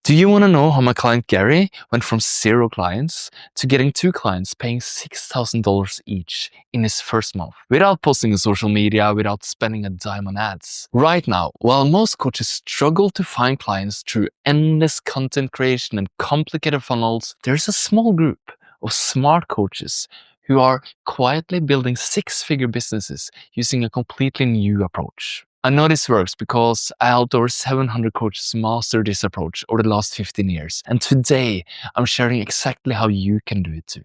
Do you want to know how my client Gary went from 0 clients to getting 2 clients paying $6,000 each in his first month without posting on social media, without spending a dime on ads? Right now, while most coaches struggle to find clients through endless content creation and complicated funnels, there's a small group of smart coaches who are quietly building 6-figure businesses using a completely new approach. I know this works because I helped over 700 coaches master this approach over the last 15 years. And today, I'm sharing exactly how you can do it too.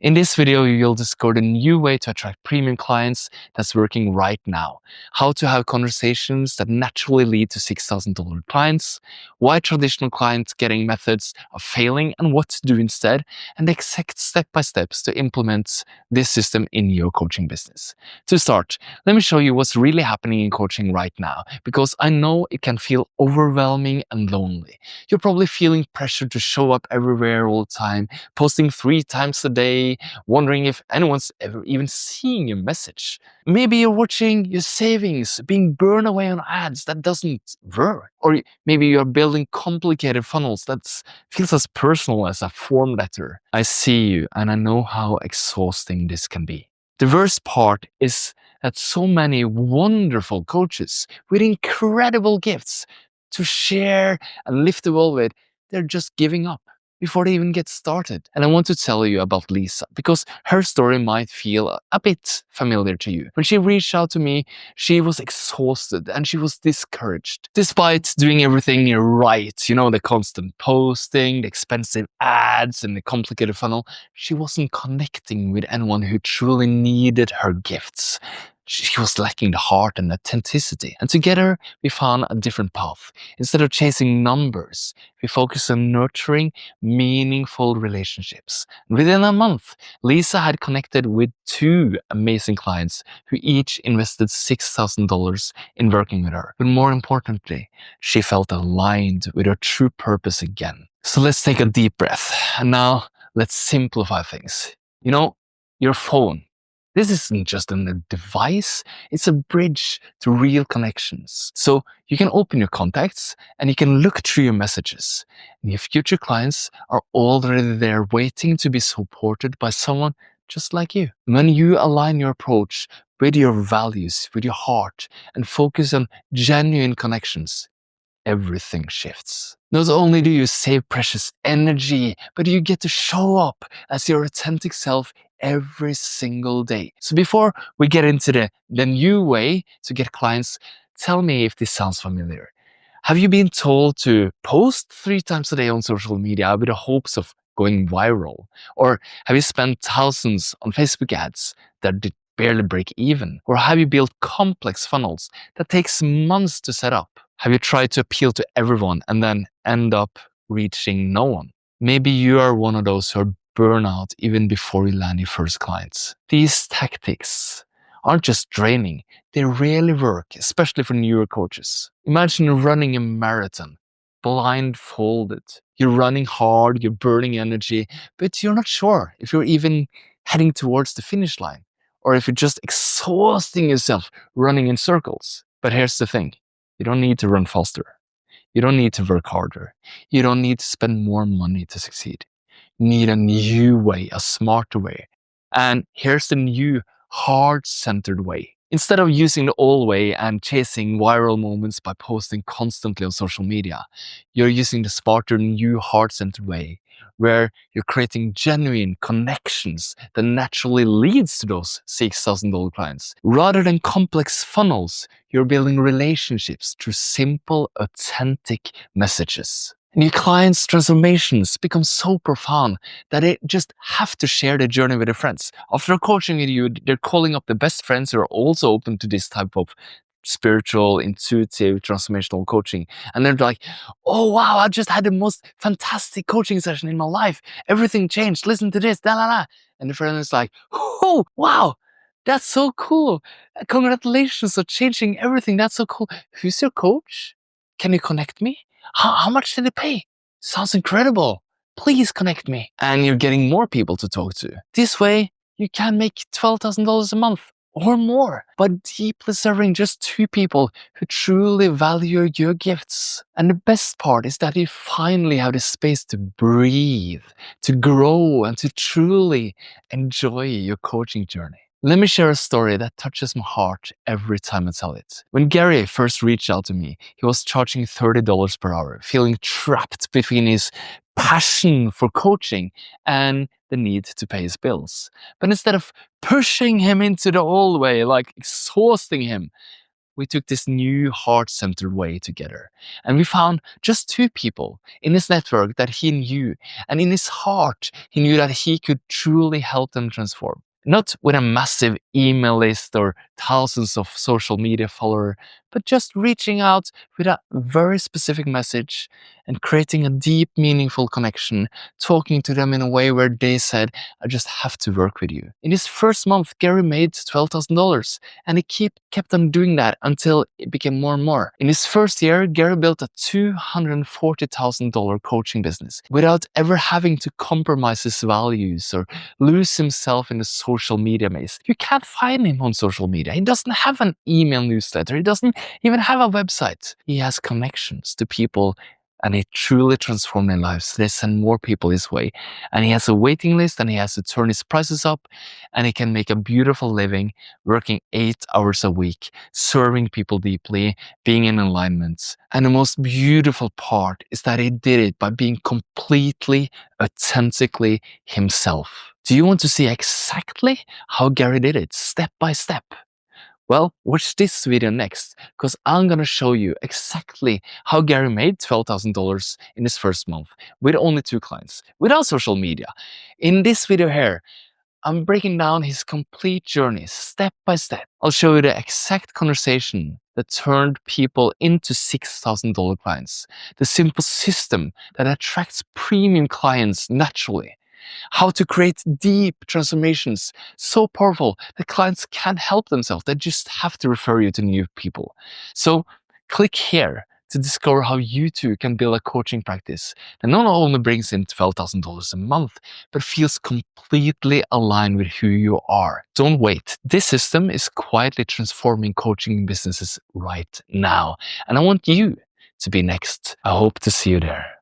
In this video, you'll discover the new way to attract premium clients that's working right now, how to have conversations that naturally lead to $6,000 clients, why traditional client getting methods are failing and what to do instead, and the exact step-by-steps to implement this system in your coaching business. To start, let me show you what's really happening in coaching right now, because I know it can feel overwhelming and lonely. You're probably feeling pressure to show up everywhere all the time, posting 3 times a day, wondering if anyone's ever even seeing your message. Maybe you're watching your savings being burned away on ads that doesn't work. Or maybe you're building complicated funnels that feels as personal as a form letter. I see you and I know how exhausting this can be. The worst part is that so many wonderful coaches with incredible gifts to share and lift the world with, they're just giving up before they even get started. And I want to tell you about Lisa because her story might feel a bit familiar to you. When she reached out to me, she was exhausted and she was discouraged. Despite doing everything right, the constant posting, the expensive ads, and the complicated funnel, she wasn't connecting with anyone who truly needed her gifts. She was lacking the heart and authenticity. And together, we found a different path. Instead of chasing numbers, we focused on nurturing meaningful relationships. Within a month, Lisa had connected with 2 amazing clients who each invested $6,000 in working with her. But more importantly, she felt aligned with her true purpose again. So let's take a deep breath. And now let's simplify things. Your phone. This isn't just a device, it's a bridge to real connections. So you can open your contacts and you can look through your messages. And your future clients are already there waiting to be supported by someone just like you. When you align your approach with your values, with your heart, and focus on genuine connections, everything shifts. Not only do you save precious energy, but you get to show up as your authentic self every single day. So before we get into the new way to get clients, tell me if this sounds familiar. Have you been told to post 3 times a day on social media with the hopes of going viral? Or have you spent thousands on Facebook ads that did barely break even? Or have you built complex funnels that takes months to set up? Have you tried to appeal to everyone and then end up reaching no one? Maybe you are one of those who are burnt out even before you land your first clients. These tactics aren't just draining, they really work, especially for newer coaches. Imagine running a marathon, blindfolded. You're running hard, you're burning energy, but you're not sure if you're even heading towards the finish line or if you're just exhausting yourself running in circles. But here's the thing. You don't need to run faster. You don't need to work harder. You don't need to spend more money to succeed. You need a new way, a smarter way. And here's the new heart-centered way. Instead of using the old way and chasing viral moments by posting constantly on social media, you're using the smarter, new heart-centered way, where you're creating genuine connections that naturally leads to those $6,000 clients. Rather than complex funnels, you're building relationships through simple, authentic messages. And your clients' transformations become so profound that they just have to share their journey with their friends. After coaching with you, they're calling up the best friends who are also open to this type of spiritual, intuitive, transformational coaching. And they're like, oh wow, I just had the most fantastic coaching session in my life. Everything changed. Listen to this, da la la. And the friend is like, oh wow, that's so cool. Congratulations on changing everything. That's so cool. Who's your coach? Can you connect me? How much did they pay? Sounds incredible. Please connect me. And you're getting more people to talk to. This way, you can make $12,000 a month or more, but deeply serving just 2 people who truly value your gifts. And the best part is that you finally have the space to breathe, to grow, and to truly enjoy your coaching journey. Let me share a story that touches my heart every time I tell it. When Gary first reached out to me, he was charging $30 per hour, feeling trapped between his passion for coaching and the need to pay his bills. But instead of pushing him into the old way, like exhausting him, we took this new heart-centered way together. And we found just 2 people in his network that he knew, and in his heart, he knew that he could truly help them transform. Not with a massive email list or thousands of social media followers, but just reaching out with a very specific message and creating a deep, meaningful connection, talking to them in a way where they said, I just have to work with you. In his first month, Gary made $12,000, and he kept on doing that until it became more and more. In his first year, Gary built a $240,000 coaching business without ever having to compromise his values or lose himself in the social media maze. You can't find him on social media. He doesn't have an email newsletter. He doesn't even have a website. He has connections to people, and he truly transformed their lives. They send more people his way. And he has a waiting list, and he has to turn his prices up, and he can make a beautiful living working 8 hours a week, serving people deeply, being in alignment. And the most beautiful part is that he did it by being completely, authentically himself. Do you want to see exactly how Gary did it, step by step? Well, watch this video next, because I'm gonna show you exactly how Gary made $12,000 in his first month with only 2 clients, without social media. In this video here, I'm breaking down his complete journey, step by step. I'll show you the exact conversation that turned people into $6,000 clients, the simple system that attracts premium clients naturally, how to create deep transformations so powerful that clients can't help themselves. They just have to refer you to new people. So click here to discover how you too can build a coaching practice that not only brings in $12,000 a month, but feels completely aligned with who you are. Don't wait. This system is quietly transforming coaching businesses right now. And I want you to be next. I hope to see you there.